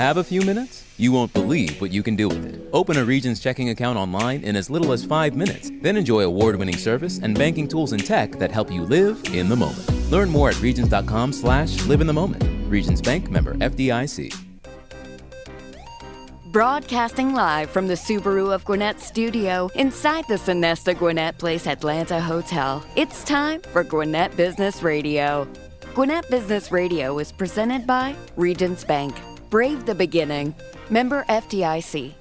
Have a few minutes? You won't believe what you can do with it. Open a Regions checking account online in as little as 5 minutes. Then enjoy award-winning service and banking tools and tech that help you live in the moment. Learn more at regions.com/live in the moment. Regions Bank, member FDIC. Broadcasting live from the Subaru of Gwinnett studio inside the Sonesta Gwinnett Place Atlanta Hotel. It's time for Gwinnett Business Radio. Gwinnett Business Radio is presented by Regions Bank. Brave the beginning. Member FDIC.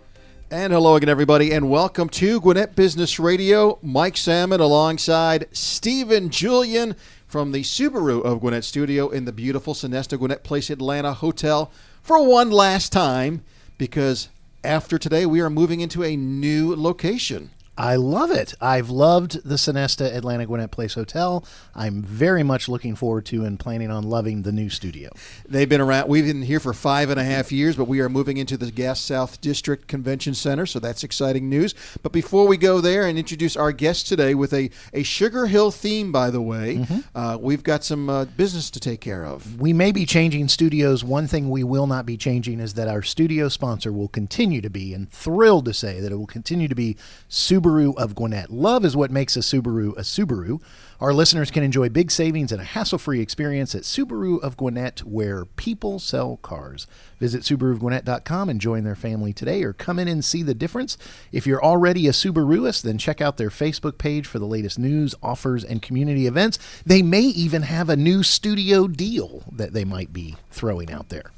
And hello again, everybody, and welcome to Gwinnett Business Radio. Mike Salmon alongside Stephen Julian from the Subaru of Gwinnett studio in the beautiful Sonesta Gwinnett Place Atlanta Hotel for one last time, because after today we are moving into a new location. I love it. I've loved the Sonesta Atlanta Gwinnett Place Hotel. I'm very much looking forward to and planning on loving the new studio. They've been around. We've been here for 5.5 years, but we are moving into the Gas South District Convention Center, so that's exciting news. But before we go there and introduce our guest today with a Sugar Hill theme, by the way, we've got some business to take care of. We may be changing studios. One thing we will not be changing is that our studio sponsor will continue to be, and thrilled to say that it will continue to be, Subaru of Gwinnett. Love is what makes a Subaru a Subaru. Our listeners can enjoy big savings and a hassle-free experience at Subaru of Gwinnett, where people sell cars. Visit SubaruofGwinnett.com and join their family today, or come in and see the difference. If you're already a Subaruist, then check out their Facebook page for the latest news, offers, and community events. They may even have a new studio deal that they might be throwing out there.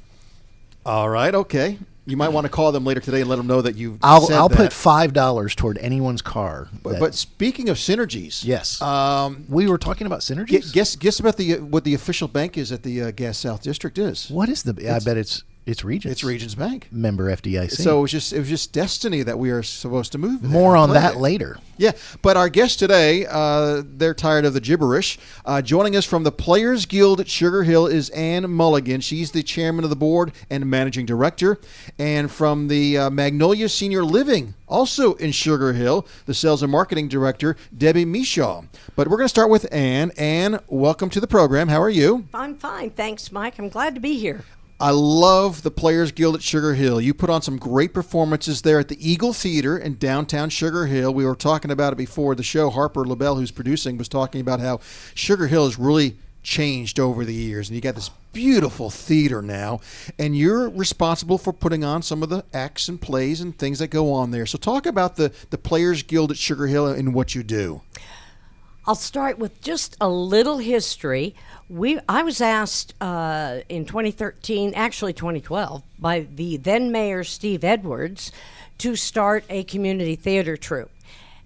All right, okay. You might want to call them later today and let them know that you've said I'll that. put $5 toward anyone's car. But speaking of synergies, yes, we were talking about synergies. Guess about what the official bank is at the Gas South District is. What is I bet it's Regions. It's Regions Bank. Member FDIC. So it was just destiny that we are supposed to move. More on that later. Yeah, but our guest today, they're tired of the gibberish. Joining us from the Players Guild at Sugar Hill is Ane Mulligan. She's the chairman of the board and managing director. And from the Magnolia Senior Living, also in Sugar Hill, the sales and marketing director, Debbie Michaud. But we're going to start with Ane. Ane, welcome to the program. How are you? I'm fine. Thanks, Mike. I'm glad to be here. I love the Players Guild at Sugar Hill. You put on some great performances there at the Eagle Theater in downtown Sugar Hill. We were talking about it before the show. Harper LaBelle, who's producing, was talking about how Sugar Hill has really changed over the years. And you got this beautiful theater now. And you're responsible for putting on some of the acts and plays and things that go on there. So talk about the Players Guild at Sugar Hill and what you do. I'll start with just a little history. I was asked in 2013, actually 2012, by the then mayor Steve Edwards to start a community theater troupe.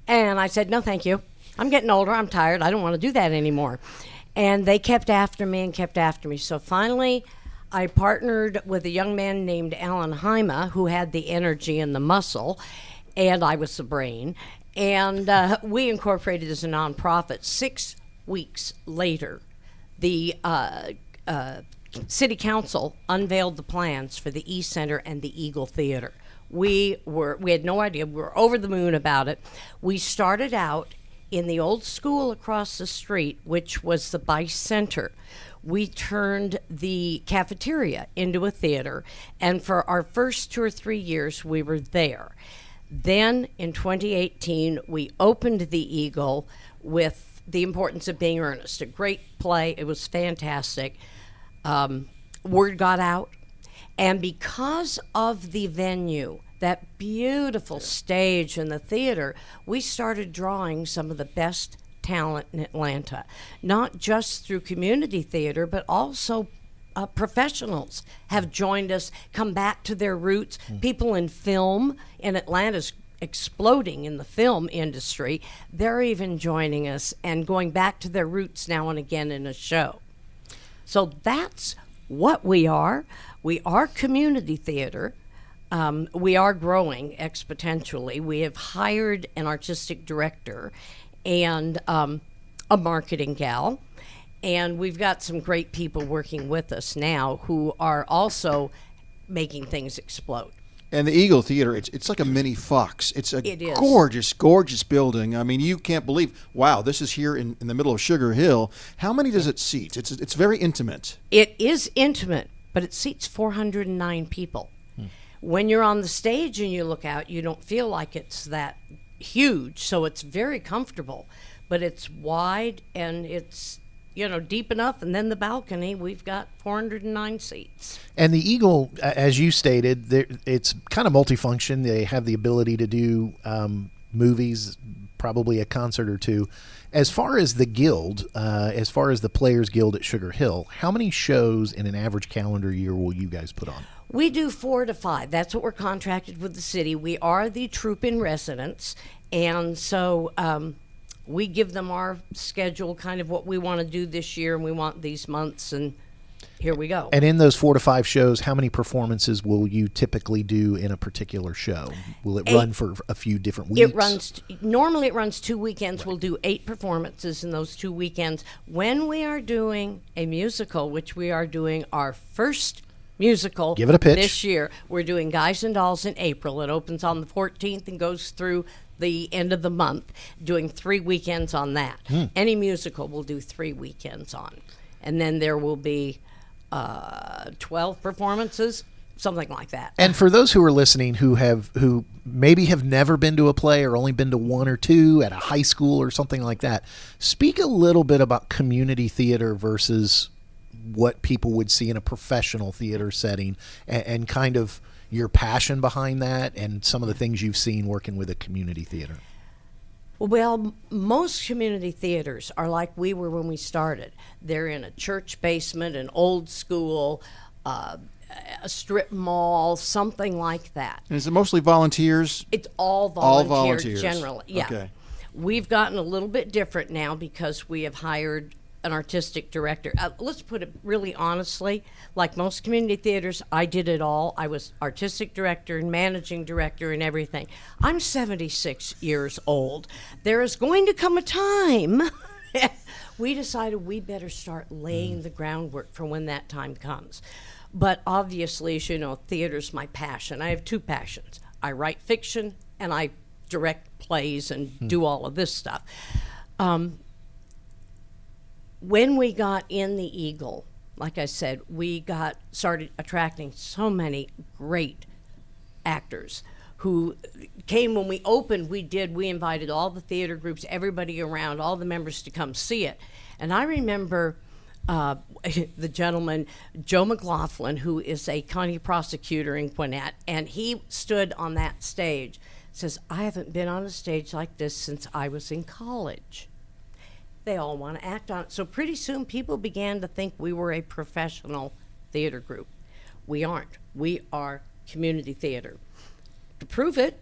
And I said, no, thank you. I'm getting older. I'm tired. I don't want to do that anymore. And they kept after me. So finally, I partnered with a young man named Alan Hyma, who had the energy and the muscle, and I was the brain. And we incorporated as a nonprofit. 6 weeks later, the city council unveiled the plans for the East Center and the Eagle Theater. We had no idea. We were over the moon about it. We started out in the old school across the street, which was the Bice Center. We turned the cafeteria into a theater, and for our first 2 or 3 years, we were there. Then in 2018, we opened the Eagle with The Importance of Being Earnest, a great play. It was fantastic. Word got out. And because of the venue, that beautiful stage and the theater, we started drawing some of the best talent in Atlanta, not just through community theater, but also professionals have joined us, come back to their roots. People in film in Atlanta's exploding in the film industry. They're even joining us and going back to their roots now and again in a show. So that's what we are. We are community theater. We are growing exponentially. We have hired an artistic director and a marketing gal. And we've got some great people working with us now who are also making things explode. And the Eagle Theater, it's like a mini Fox. It is. Gorgeous, gorgeous building. I mean, you can't believe, wow, this is here in the middle of Sugar Hill. How many does it seat? It's very intimate. It is intimate, but it seats 409 people. When you're on the stage and you look out, you don't feel like it's that huge, so it's very comfortable, but it's wide and it's deep enough. And then the balcony, we've got 409 seats. And the Eagle, as you stated, it's kind of multifunction. They have the ability to do movies, probably a concert or two. As far as the guild, as far as the Players Guild at Sugar Hill, how many shows in an average calendar year will you guys put on? We do 4 to 5. That's what we're contracted with the city. We are the troupe in residence, and so we give them our schedule, kind of what we want to do this year, and we want these months, and here we go. And in those 4 to 5 shows, how many performances will you typically do in a particular show? Will it run for a few different weeks? Normally it runs 2 weekends. Right. We'll do 8 performances in those 2 weekends. When we are doing a musical, which we are doing our first musical, give it a pitch. This year, we're doing Guys and Dolls in April. It opens on the 14th and goes through the end of the month, doing 3 weekends on that. Any musical we'll do 3 weekends on. And then there will be 12 performances, something like that. And for those who are listening who maybe have never been to a play or only been to 1 or 2 at a high school or something like that, speak a little bit about community theater versus what people would see in a professional theater setting, and kind of your passion behind that and some of the things you've seen working with a community theater. Well, most community theaters are like we were when we started. They're in a church basement, an old school, a strip mall, something like that. And is it mostly volunteers? It's all volunteers. Generally. Yeah. Okay. We've gotten a little bit different now because we have hired an artistic director. Let's put it really honestly, like most community theaters, I did it all. I was artistic director and managing director and everything. I'm 76 years old. There is going to come a time we decided we better start laying the groundwork for when that time comes. But obviously, as you know, theater's my passion. I have 2 passions. I write fiction and I direct plays and do all of this stuff. When we got in the Eagle, like I said, we started attracting so many great actors who came when we opened. We invited all the theater groups, everybody around, all the members to come see it. And I remember the gentleman, Joe McLaughlin, who is a county prosecutor in Gwinnett, and he stood on that stage, says, I haven't been on a stage like this since I was in college. They all want to act on it. So pretty soon people began to think we were a professional theater group. We aren't. We are community theater. To prove it,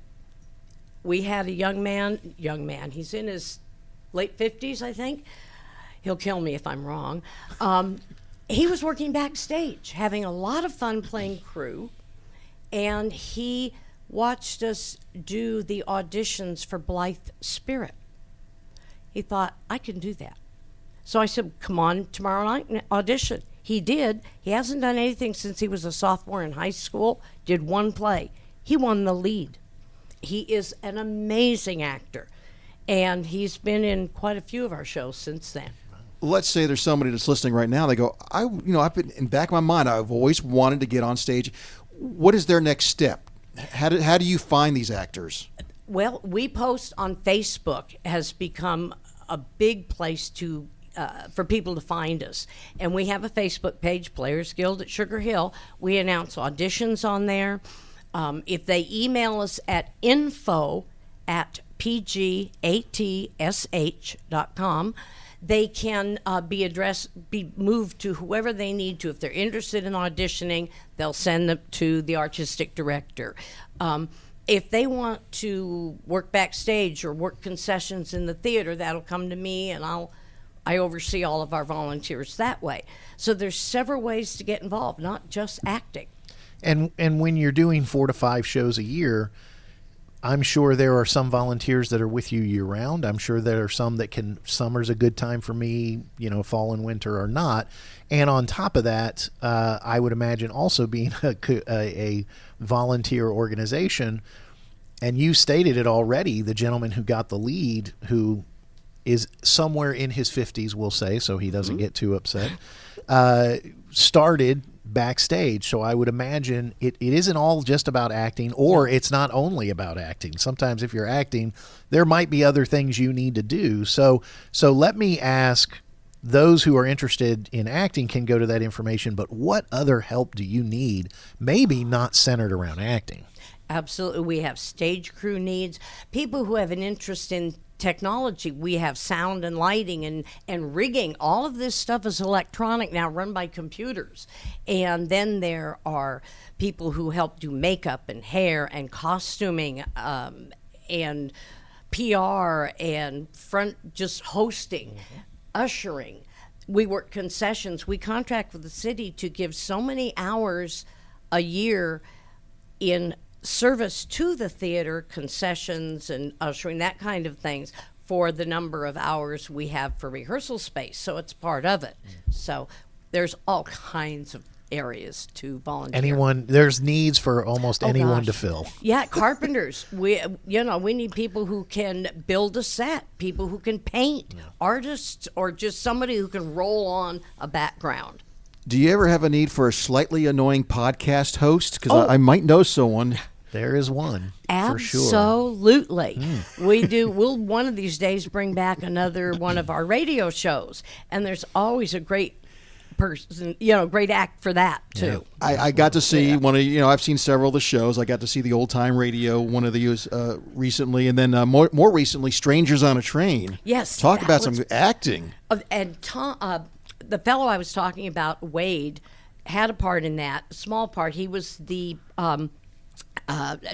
we had a young man, he's in his late 50s, I think. He'll kill me if I'm wrong. He was working backstage, having a lot of fun playing crew, and he watched us do the auditions for Blythe Spirit. He thought, I can do that. So I said, come on tomorrow night and audition. He did. He hasn't done anything since he was a sophomore in high school, did 1 play. He won the lead. He is an amazing actor, and he's been in quite a few of our shows since then. Let's say there's somebody that's listening right now. They go, I've been in the back of my mind, I've always wanted to get on stage. What is their next step? How do you find these actors? Well, we post on Facebook has become a big place to for people to find us. And we have a Facebook page, Players Guild at Sugar Hill. We announce auditions on there. If they email us at info@pgatsh.com, they can be moved to whoever they need to. If they're interested in auditioning, they'll send them to the artistic director. If they want to work backstage or work concessions in the theater, that'll come to me, and I oversee all of our volunteers that way. So there's several ways to get involved, not just acting. And when you're doing 4 to 5 shows a year, I'm sure there are some volunteers that are with you year round. I'm sure there are some that summer's a good time for me, fall and winter or not. And on top of that, I would imagine also being a volunteer organization, and you stated it already, the gentleman who got the lead, who is somewhere in his 50s, we'll say, so he doesn't get too upset, started backstage. So I would imagine it isn't all just about acting, or it's not only about acting. Sometimes if you're acting, there might be other things you need to do. So let me ask, those who are interested in acting can go to that information, but what other help do you need, maybe not centered around acting? Absolutely. We have stage crew needs, people who have an interest in technology. We have sound and lighting and rigging. All of this stuff is electronic now, run by computers. And then there are people who help do makeup and hair and costuming and PR and front, just hosting, ushering. We work concessions. We contract with the city to give so many hours a year in service to the theater, concessions and ushering, that kind of things, for the number of hours we have for rehearsal space. So it's part of it. So there's all kinds of areas to volunteer. There's needs for almost anyone to fill. Yeah, carpenters. We need people who can build a set, people who can paint, artists, or just somebody who can roll on a background. Do you ever have a need for a slightly annoying podcast host? Because I might know someone. There is one, for sure. Absolutely. We do. We'll one of these days bring back another one of our radio shows, and there's always a great person, great act for that too. Yeah. I got to see one of, I've seen several of the shows. I got to see the Old Time Radio, one of these recently, and then more recently, Strangers on a Train. Yes. Talk about some acting. And Tom, the fellow I was talking about, Wade, had a part in that, a small part. He was the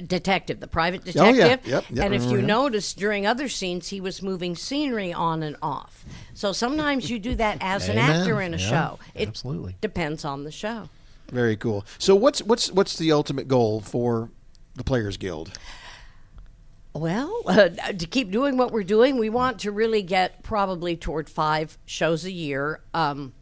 detective, the private detective. Oh, yeah. Yep. And if you notice, during other scenes, he was moving scenery on and off. So sometimes you do that as an actor in a show. It absolutely depends on the show. Very cool. So what's the ultimate goal for the Players Guild? Well, to keep doing what we're doing, we want to really get probably toward 5 shows a year, and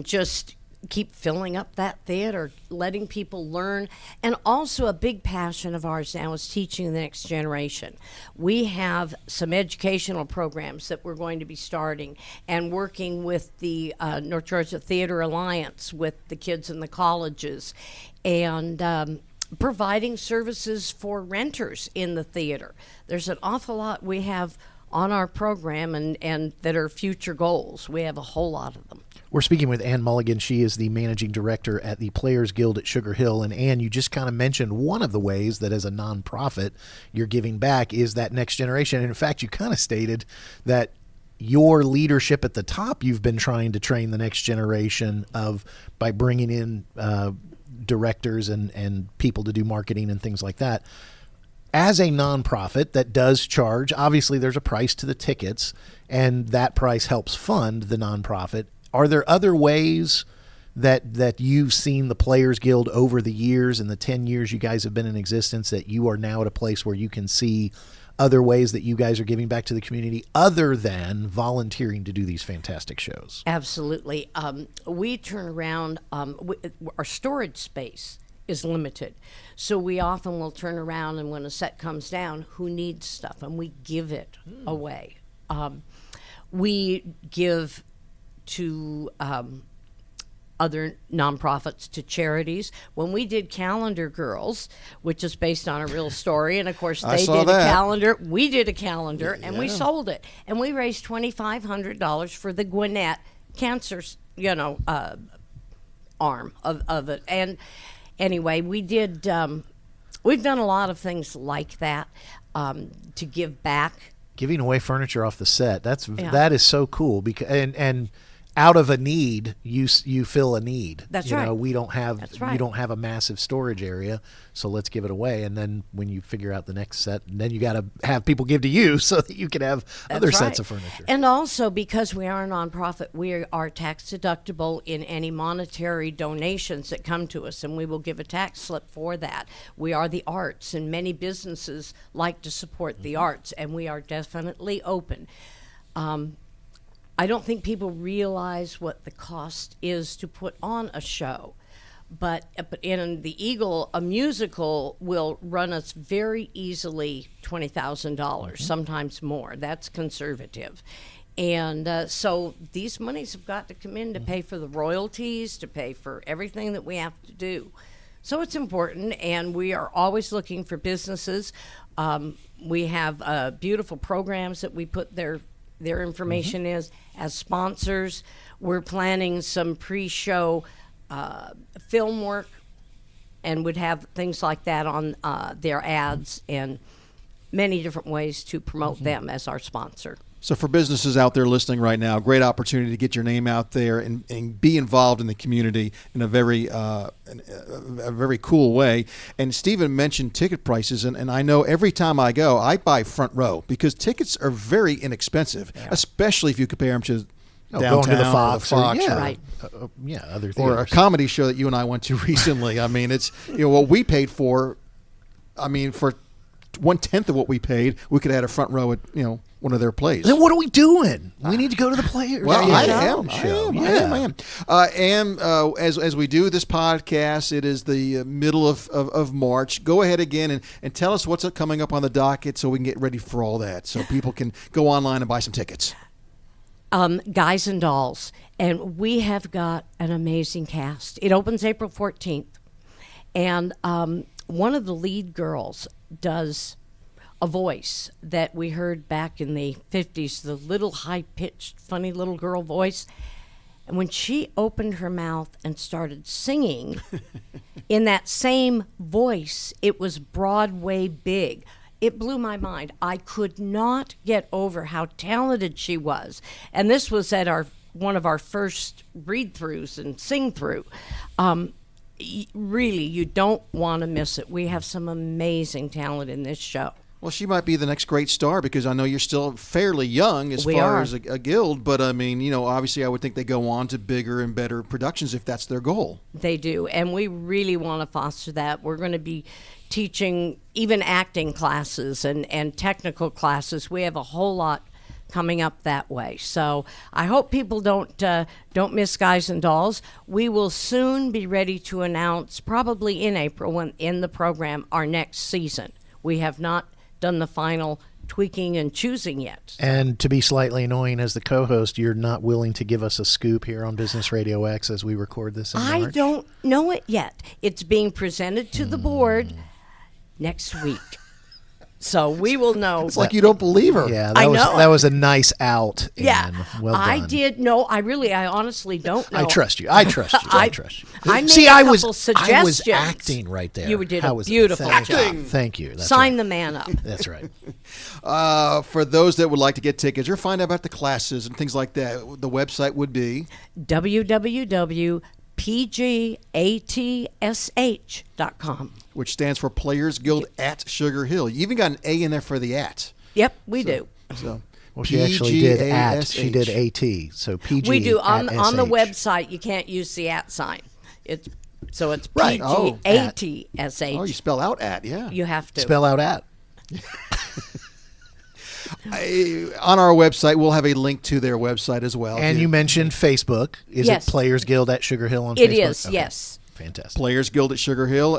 just keep filling up that theater, letting people learn. And also a big passion of ours now is teaching the next generation. We have some educational programs that we're going to be starting, and working with the North Georgia Theater Alliance with the kids in the colleges, and providing services for renters in the theater. There's an awful lot we have on our program and that are future goals. We have a whole lot of them. We're speaking with Ane Mulligan. She is the managing director at the Players Guild at Sugar Hill. And Ane, you just kind of mentioned one of the ways that as a nonprofit you're giving back is that next generation. And in fact, you kind of stated that your leadership at the top, you've been trying to train the next generation by bringing in directors and people to do marketing and things like that. As a nonprofit that does charge, obviously there's a price to the tickets, and that price helps fund the nonprofit. Are there other ways that you've seen the Players Guild over the years, in the 10 years you guys have been in existence, that you are now at a place where you can see other ways that you guys are giving back to the community other than volunteering to do these fantastic shows? Absolutely. We turn around, our storage space is limited. So we often will turn around, and when a set comes down, who needs stuff? And we give it away. We give to other nonprofits, to charities. When we did Calendar Girls, which is based on a real story, and of course they did a calendar, we did a calendar, and we sold it. And we raised $2,500 for the Gwinnett cancer, arm of it. And anyway, we did. We've done a lot of things like that to give back. Giving away furniture off the set. That is so cool, because and out of a need, you fill a need. That's right. We don't have you don't have a massive storage area, so let's give it away. And then when you figure out the next set, then you got to have people give to you so that you can have other sets of furniture. And also, because we are a nonprofit, we are tax deductible in any monetary donations that come to us, and we will give a tax slip for that. We are the arts, and many businesses like to support the arts, and we are definitely open. I don't think people realize what the cost is to put on a show. But in the Eagle, a musical will run us very easily $20,000, sometimes more. That's conservative. And so these monies have got to come in to pay for the royalties, to pay for everything that we have to do. So it's important, and we are always looking for businesses. We have beautiful programs that we put their information is as sponsors. We're planning some pre-show film work, and would have things like that on their ads, and many different ways to promote them as our sponsor. So for businesses out there listening right now, great opportunity to get your name out there and be involved in the community in a very cool way. And Stephen mentioned ticket prices, and I know every time I go, I buy front row because tickets are very inexpensive, especially if you compare them to downtown, going to the Fox, or Right. Other theaters. or a comedy show that you and I went to recently. I mean, it's what we paid for. I mean, for 1/10 of what we paid, we could have had a front row at one of their plays. Then what are we doing? We need to go to the Players. Well, I am. As we do this podcast, it is the middle of March. Go ahead again and tell us what's coming up on the docket so we can get ready for all that, so people can go online and buy some tickets. Guys and Dolls, and we have got an amazing cast. It opens April 14th, and one of the lead girls does a voice that we heard back in the 50s, the little high-pitched, funny little girl voice. And when she opened her mouth and started singing in that same voice, it was Broadway big. It blew my mind. I could not get over how talented she was. And this was at one of our first read-throughs and sing-through. Really, you don't want to miss it. We have some amazing talent in this show. Well, she might be the next great star because I know you're still fairly young as far as a guild. But, I mean, obviously I would think they go on to bigger and better productions if that's their goal. They do, and we really want to foster that. We're going to be teaching even acting classes and technical classes. We have a whole lot coming up that way. So I hope people don't miss Guys and Dolls. We will soon be ready to announce, probably in April, when in the program, our next season. We have not done the final tweaking and choosing yet. And to be slightly annoying as the co-host, you're not willing to give us a scoop here on Business Radio X as we record this in March? I don't know it yet. It's being presented to the board next week. So we will know. It's like you don't believe her. Yeah, I know. That was a nice out. Yeah, And well done. I did. No, I honestly don't know. I trust you. I trust you. I trust you. I made See, a I couple was suggestions. acting right there. You did How a was it? beautiful Thank you. job. Thank you. That's Sign right. the man up. That's right. For those that would like to get tickets or find out about the classes and things like that, the website would be www.pgatsh.com. which stands for Players Guild at Sugar Hill. You even got an A in there for the at. It we do. So Well, she actually did at. She did PGASH. AT. So PG. We do on the SH. website. You can't use the at sign. It's Right. Oh, PGATSH. Oh, you spell out at, yeah. You have to Spell out at. On our website, we'll have a link to their website as well. And you mentioned Facebook. Is Yes. it Players Guild at Sugar Hill on It Facebook? is, Okay. yes. Fantastic. Players Guild at Sugar Hill.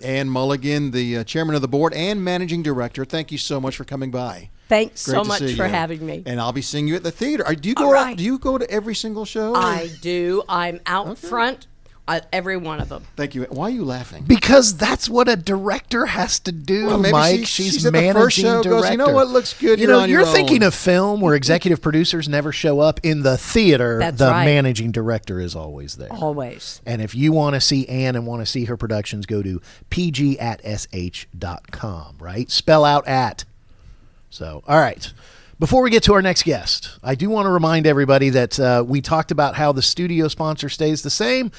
Ane Mulligan, the chairman of the board and managing director, thank you so much for coming by. Thanks Great so to much see for you. having me. And I'll be seeing you at the theater. Do you All go? right. Do you go to every single show? I do. I'm out front at every one of them. Thank you. Why are you laughing? Because that's what a director has to do, Well, maybe Mike. she's She's at the managing first show, director. goes, you know what looks good, You you're know, on you're your thinking own. of film where executive producers never show up. In the theater, That's the right. managing director is always there. Always. And if you want to see Anne and want to see her productions, go to pg@sh.com, right? Spell out at. So, all right. Before we get to our next guest, I do want to remind everybody that we talked about how the studio sponsor stays the same.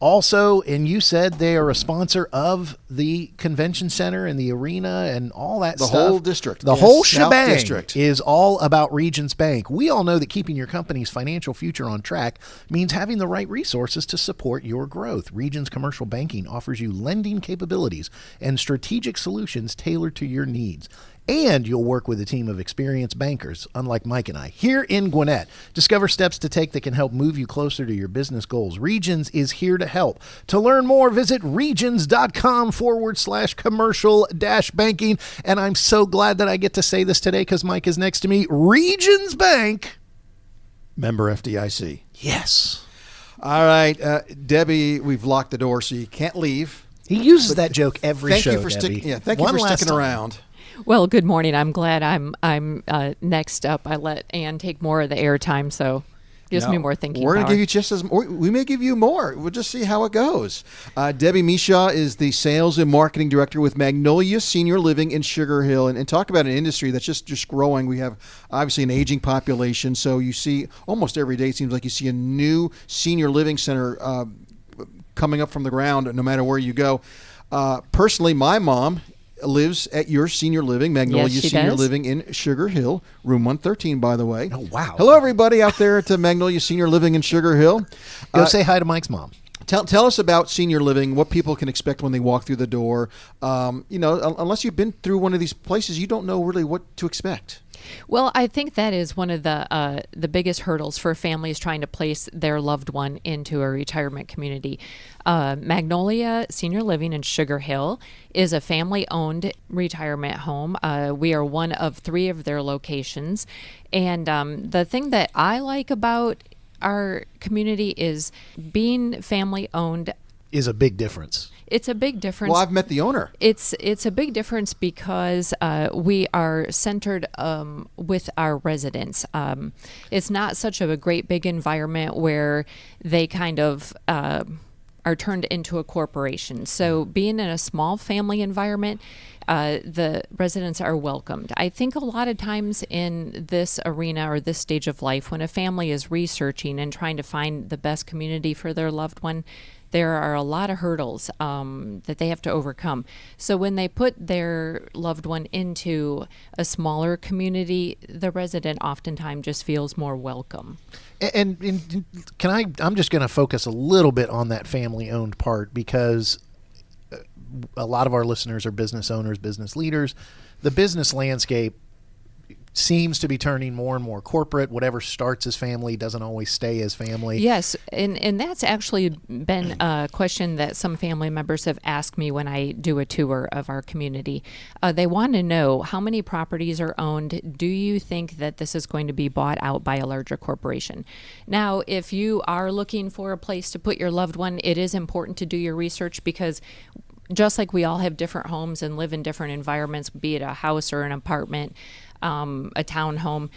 Also, and you said they are a sponsor of the convention center and the arena and all that The stuff. whole district. The Yes, whole South shebang District. is all about Regions Bank. We all know that keeping your company's financial future on track means having the right resources to support your growth. Regions Commercial Banking offers you lending capabilities and strategic solutions tailored to your needs. And you'll work with a team of experienced bankers, unlike Mike and I, here in Gwinnett. Discover steps to take that can help move you closer to your business goals. Regions is here to help. To learn more, visit regions.com/commercial-banking. And I'm so glad that I get to say this today because Mike is next to me. Regions Bank Member FDIC. Yes. All right, Debbie, we've locked the door, so you can't leave. He uses that joke every Thank show, you for Debbie. thank you for sticking time. around. Well, good morning. I'm glad I'm next up. I let Anne take more of the airtime, so gives me more thinking We're going power. to give you just as we may give you more. We'll just see how it goes. Debbie Michaud is the sales and marketing director with Magnolia Senior Living in Sugar Hill, and talk about an industry that's just growing. We have obviously an aging population, so you see almost every day it seems like you see a new senior living center coming up from the ground, no matter where you go. Personally, my mom lives at your senior living, Magnolia Yes, she Senior does. Living in Sugar Hill, room 113, by the way. Oh, wow. Hello, everybody out there at Magnolia Senior Living in Sugar Hill. Go say hi to Mike's mom. Tell us about senior living, what people can expect when they walk through the door. Unless you've been through one of these places, you don't know really what to expect. Well, I think that is one of the biggest hurdles for families trying to place their loved one into a retirement community. Magnolia Senior Living in Sugar Hill is a family-owned retirement home. We are one of 3 of their locations. And the thing that I like about our community is being family-owned. Is a big difference. It's a big difference. Well, I've met the owner. It's a big difference because we are centered with our residents. It's not such a great big environment where they kind of are turned into a corporation. So being in a small family environment, the residents are welcomed. I think a lot of times in this arena or this stage of life, when a family is researching and trying to find the best community for their loved one, there are a lot of hurdles that they have to overcome. So when they put their loved one into a smaller community, the resident oftentimes just feels more welcome. And I'm just going to focus a little bit on that family-owned part because a lot of our listeners are business owners, business leaders. The business landscape seems to be turning more and more corporate. Whatever starts as family doesn't always stay as family. Yes, and that's actually been a question that some family members have asked me when I do a tour of our community. They want to know how many properties are owned. Do you think that this is going to be bought out by a larger corporation? Now, if you are looking for a place to put your loved one, it is important to do your research because just like we all have different homes and live in different environments, be it a house or an apartment, a townhome,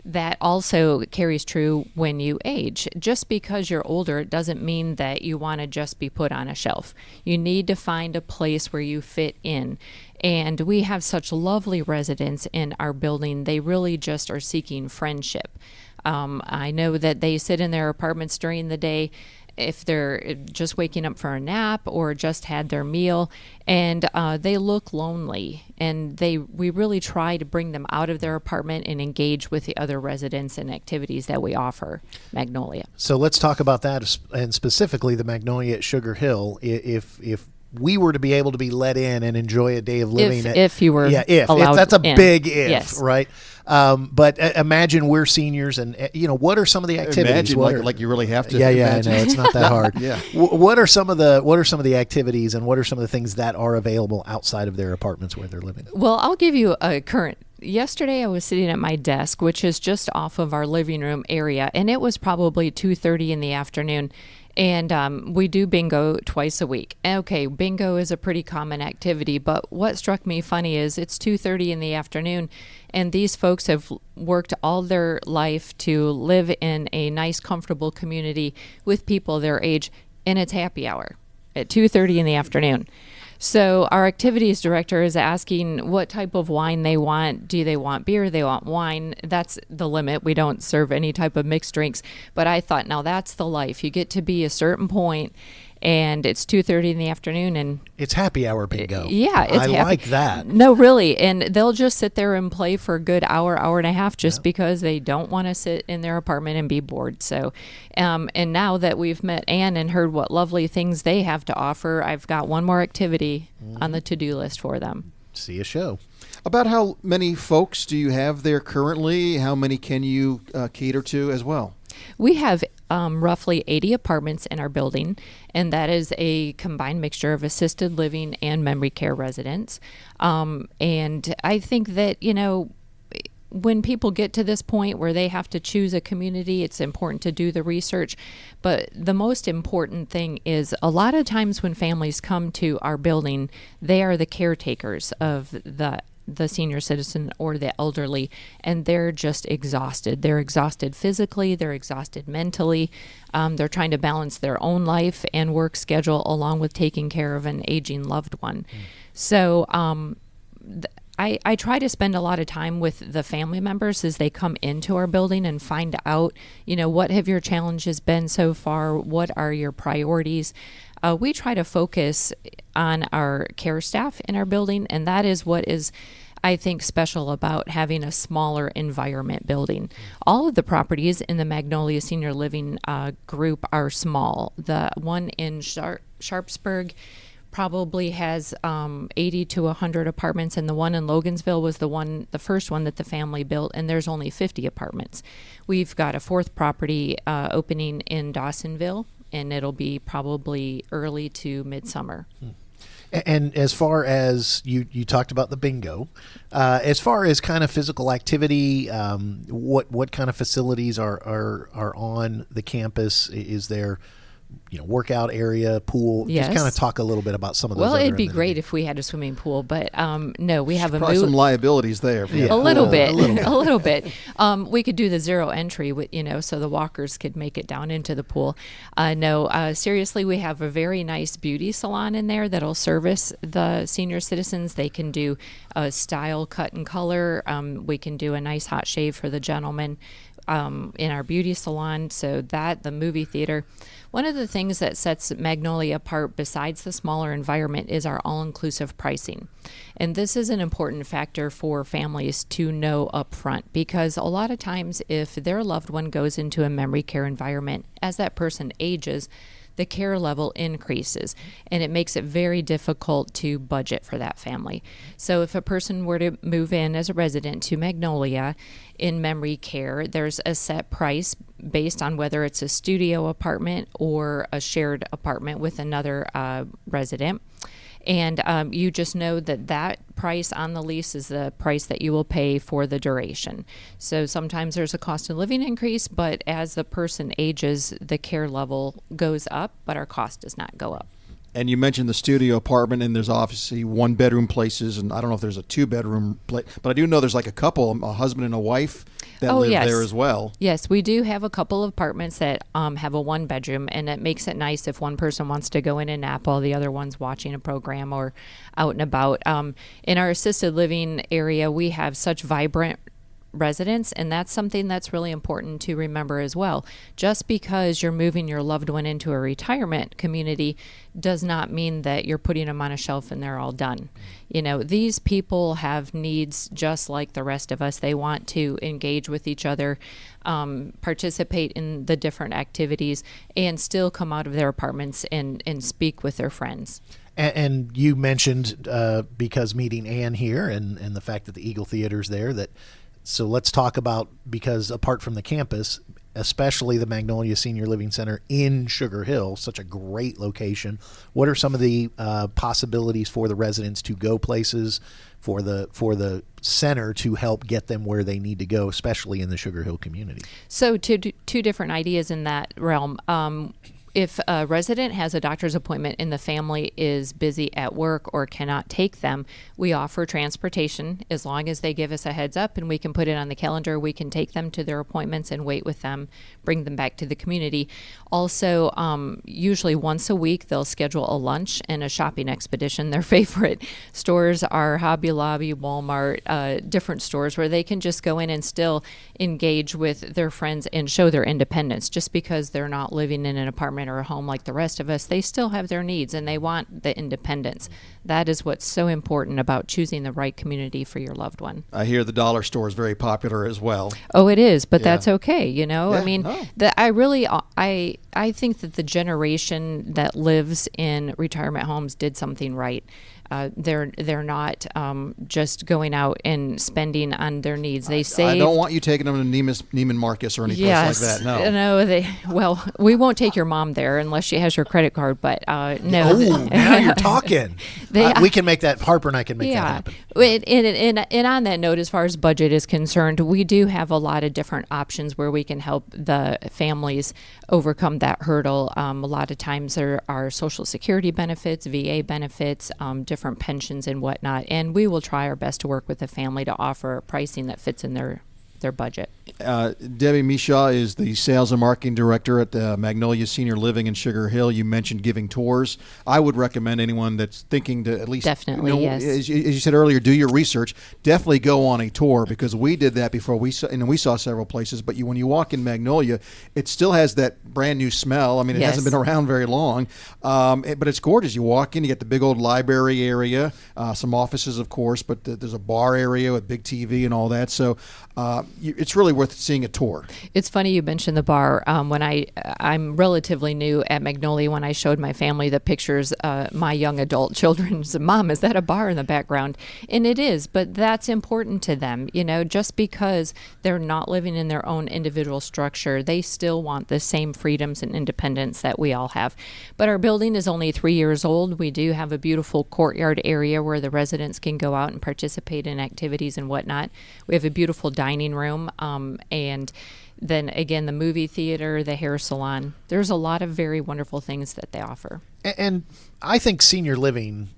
that also carries true when you age. Just because you're older, it doesn't mean that you want to just be put on a shelf. You need to find a place where you fit in. And we have such lovely residents in our building. They really just are seeking friendship. I know that they sit in their apartments during the day if they're just waking up for a nap or just had their meal, and they look lonely, and we really try to bring them out of their apartment and engage with the other residents and activities that we offer Magnolia. So let's talk about that, and specifically the Magnolia at Sugar Hill. If we were to be able to be let in and enjoy a day of living, if you were allowed that's a in. big if, yes. Right? But imagine we're seniors, and what are some of the activities? Imagine like you really have to. Yeah, imagine. I know it's not that hard. Yeah. What are some of the activities, and what are some of the things that are available outside of their apartments where they're living? Well, I'll give you a current. Yesterday, I was sitting at my desk, which is just off of our living room area, and it was probably 2:30 in the afternoon. And we do bingo twice a week. Okay, bingo is a pretty common activity, but what struck me funny is it's 2:30 in the afternoon, and these folks have worked all their life to live in a nice, comfortable community with people their age, and it's happy hour at 2:30 in the afternoon. So our activities director is asking what type of wine they want. Do they want beer? They want wine. That's the limit. We don't serve any type of mixed drinks. But I thought, now that's the life. You get to be a certain point, and it's 2:30 in the afternoon, and it's happy hour bingo. Yeah, it's I happy. like that. No, really, and they'll just sit there and play for a good hour and a half, just because they don't want to sit in their apartment and be bored. So, and now that we've met Anne and heard what lovely things they have to offer, I've got one more activity on the to-do list for them. See a show. About how many folks do you have there currently? How many can you cater to as well? We have roughly 80 apartments in our building, and that is a combined mixture of assisted living and memory care residents. And I think that, when people get to this point where they have to choose a community, it's important to do the research. But the most important thing is a lot of times when families come to our building, they are the caretakers of the senior citizen or the elderly, and they're just exhausted. They're exhausted physically, they're exhausted mentally. They're trying to balance their own life and work schedule along with taking care of an aging loved one. So I try to spend a lot of time with the family members as they come into our building and find out, what have your challenges been so far? What are your priorities? We try to focus on our care staff in our building, and that is what is, I think, special about having a smaller environment building. All of the properties in the Magnolia Senior Living group are small. The one in Sharpsburg probably has 80 to 100 apartments, and the one in Logansville was the first one that the family built, and there's only 50 apartments. We've got a fourth property opening in Dawsonville, and it'll be probably early to midsummer. And as far as you talked about the bingo, as far as kind of physical activity, what kind of facilities are on the campus? Is there workout area, pool? Yes. Just kind of talk a little bit about some of those. Well, other it'd be amenities. great if we had a swimming pool, but no, we have Probably some liabilities there. A little bit. We could do the zero entry, so the walkers could make it down into the pool. Seriously, we have a very nice beauty salon in there that'll service the senior citizens. They can do a style, cut, and color. We can do a nice hot shave for the gentleman in our beauty salon. So the movie theater. One of the things that sets Magnolia apart besides the smaller environment is our all-inclusive pricing. And this is an important factor for families to know up front, because a lot of times if their loved one goes into a memory care environment, as that person ages, the care level increases, and it makes it very difficult to budget for that family. So if a person were to move in as a resident to Magnolia in memory care, there's a set price based on whether it's a studio apartment or a shared apartment with another resident. And you just know that price on the lease is the price that you will pay for the duration. So sometimes there's a cost of living increase, but as the person ages, the care level goes up, but our cost does not go up. And you mentioned the studio apartment, and there's obviously one-bedroom places, and I don't know if there's a two-bedroom place, but I do know there's like a couple, a husband and a wife that live there as well. Yes, we do have a couple of apartments that have a one-bedroom, and it makes it nice if one person wants to go in and nap while the other one's watching a program or out and about. In our assisted living area, we have such vibrant residents, and that's something that's really important to remember as well. Just because you're moving your loved one into a retirement community does not mean that you're putting them on a shelf and they're all done. These people have needs just like the rest of us. They want to engage with each other, participate in the different activities, and still come out of their apartments and speak with their friends. And you mentioned, because meeting Anne here and the fact that the Eagle Theater's there, so let's talk about, because apart from the campus, especially the Magnolia Senior Living Center in Sugar Hill, such a great location, what are some of the possibilities for the residents to go places, for the center to help get them where they need to go, especially in the Sugar Hill community? So two different ideas in that realm. If a resident has a doctor's appointment and the family is busy at work or cannot take them, we offer transportation as long as they give us a heads up and we can put it on the calendar. We can take them to their appointments and wait with them, bring them back to the community. Also, usually once a week, they'll schedule a lunch and a shopping expedition. Their favorite stores are Hobby Lobby, Walmart, different stores where they can just go in and still engage with their friends and show their independence. Just because they're not living in an apartment or a home like the rest of us, they still have their needs and they want the independence. That is what's so important about choosing the right community for your loved one. I hear the dollar store is very popular as well. Oh, it is, but Yeah. that's okay. I mean, no. I think that the generation that lives in retirement homes did something right. They're not just going out and spending on their needs. They save. I don't want you taking them to Neiman Marcus or any place like that. No. Well, we won't take your mom there unless she has your credit card. But no. Oh, now you're talking. We can make that. Harper and I can make that happen. And on that note, as far as budget is concerned, we do have a lot of different options where we can help the families overcome that hurdle. A lot of times there are Social Security benefits, VA benefits, different pensions and whatnot, and we will try our best to work with the family to offer pricing that fits in their budget. Debbie Michaud is the sales and marketing director at the Magnolia Senior Living in Sugar Hill. You mentioned giving tours. I would recommend anyone that's thinking to at least definitely, yes. As you said earlier, do your research. Definitely go on a tour, because we did that before. We saw several places, but when you walk in Magnolia, it still has that brand new smell. I mean, it hasn't been around very long, but it's gorgeous. You walk in, you get the big old library area, some offices, of course, but there's a bar area with big TV and all that. So it's really worth seeing a tour. It's funny you mentioned the bar. When I'm relatively new at Magnolia, when I showed my family the pictures, my young adult children said, "Mom, is that a bar in the background?" And it is, but that's important to them. Just because they're not living in their own individual structure, they still want the same freedoms and independence that we all have. But our building is only 3 years old. We do have a beautiful courtyard area where the residents can go out and participate in activities and whatnot. We have a beautiful dining room, and then again, the movie theater, the hair salon. There's a lot of very wonderful things that they offer. And I think senior living,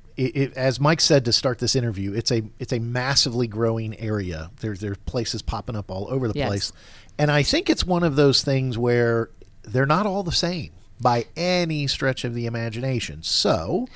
as Mike said to start this interview, it's a massively growing area. There's places popping up all over the place. And I think it's one of those things where they're not all the same by any stretch of the imagination. So,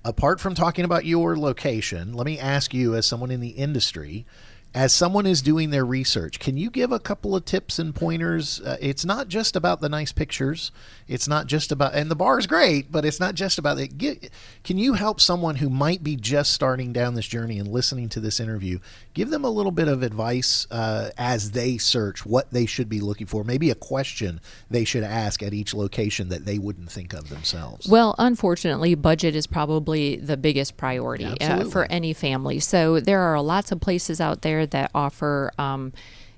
apart from talking about your location, let me ask you, as someone in the industry, as someone is doing their research, can you give a couple of tips and pointers? It's not just about the nice pictures. It's not just about, and the bar is great, but it's not just about it. Can you help someone who might be just starting down this journey and listening to this interview, give them a little bit of advice as they search what they should be looking for, maybe a question they should ask at each location that they wouldn't think of themselves? Well, unfortunately, budget is probably the biggest priority for any family. So there are lots of places out there that offer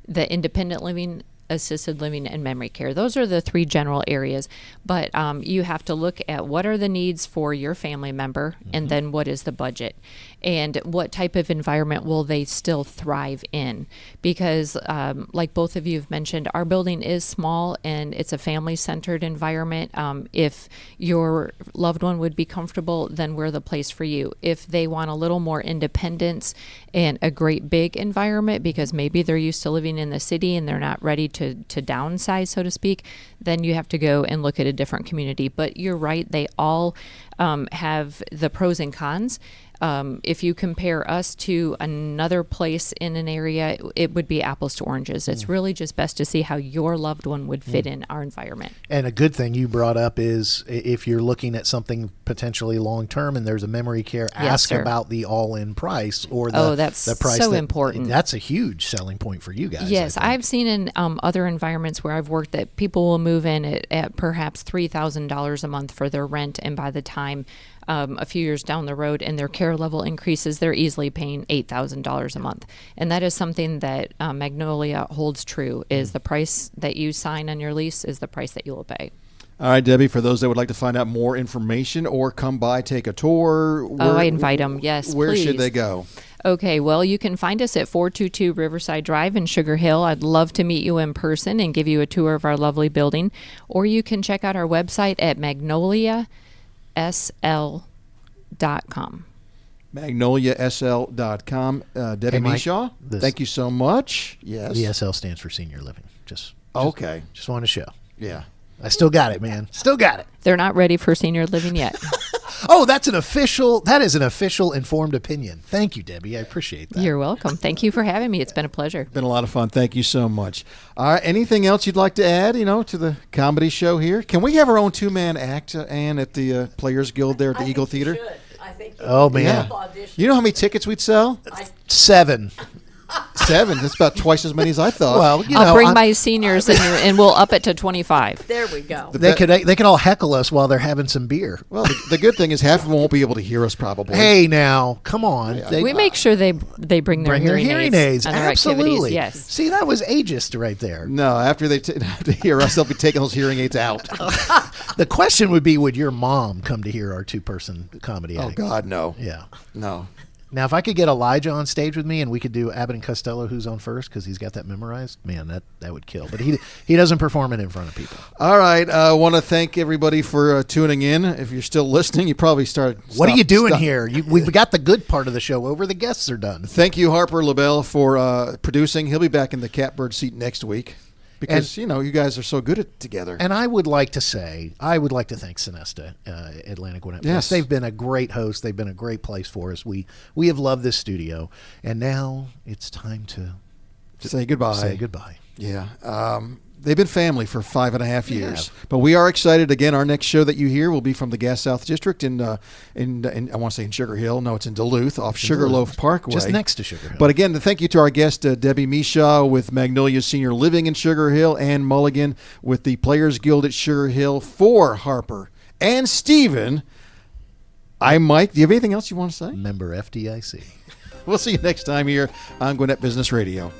the independent living, assisted living, and memory care. Those are the three general areas. But you have to look at what are the needs for your family member, and then what is the budget, and what type of environment will they still thrive in. Because like both of you have mentioned, our building is small and it's a family-centered environment. If your loved one would be comfortable, then we're the place for you. If they want a little more independence and a great big environment, because maybe they're used to living in the city and they're not ready to downsize, so to speak, then you have to go and look at a different community. But you're right, they all have the pros and cons. If you compare us to another place in an area, it would be apples to oranges. It's really just best to see how your loved one would fit in our environment. And a good thing you brought up is if you're looking at something potentially long-term and there's a memory care, ask about the all-in price or the price. So important. That's a huge selling point for you guys. Yes, I've seen in other environments where I've worked that people will move in at perhaps $3,000 a month for their rent, and by the time a few years down the road and their care level increases, they're easily paying $8,000 a month. And that is something that Magnolia holds true, is the price that you sign on your lease is the price that you will pay. All right, Debbie, for those that would like to find out more information or come by, take a tour. I invite them, yes, Where please. should they go? Okay, well, you can find us at 422 Riverside Drive in Sugar Hill. I'd love to meet you in person and give you a tour of our lovely building. Or you can check out our website at magnoliasl.com. magnoliasl.com. Debbie Michaud, thank you so much. Yes. The SL stands for senior living. Just want to show. Yeah. I still got it, man. Still got it. They're not ready for senior living yet. Oh, that is an official informed opinion. Thank you, Debbie. I appreciate that. You're welcome. Thank you for having me. It's been a pleasure. Been a lot of fun. Thank you so much. All right. Anything else you'd like to add, to the comedy show here? Can we have our own two-man act, Anne, at the Players Guild there at the Eagle Theater? I think oh, man. You know how many tickets we'd sell? 7. 7. That's about twice as many as I thought. Well, I'll bring my seniors and we'll up it to 25. There we go. they could all heckle us while they're having some beer. well, the good thing is half of them won't be able to hear us probably. Hey, now, come on. We make sure they bring their hearing aids and their Absolutely. activities. Yes. See, that was ageist right there. No, after they have to hear us, they'll be taking those hearing aids out. The question would be, would your mom come to hear our 2-person comedy Oh, act? God, no. Yeah. No. Now, if I could get Elijah on stage with me and we could do Abbott and Costello, who's on first, because he's got that memorized, man, that would kill. But he doesn't perform it in front of people. All right. I want to thank everybody for tuning in. If you're still listening, you probably What are you doing here? We've got the good part of the show over. The guests are done. Thank you, Harper LaBelle, for producing. He'll be back in the catbird seat next week because, you guys are so good at together. And I would like to thank Sonesta, Atlantic Gwinnett. Yes. They've been a great host. They've been a great place for us. We have loved this studio. And now it's time to Say goodbye. say goodbye. Yeah. They've been family for 5.5 years. But we are excited. Again, our next show that you hear will be from the Gas South District in I want to say in Sugar Hill. No, it's in Duluth off Sugarloaf Parkway. Just next to Sugar Hill. But again, thank you to our guest, Debbie Michaud with Magnolia Senior Living in Sugar Hill, Ane Mulligan with the Players Guild at Sugar Hill, for Harper and Stephen. I'm Mike. Do you have anything else you want to say? Member FDIC. We'll see you next time here on Gwinnett Business Radio.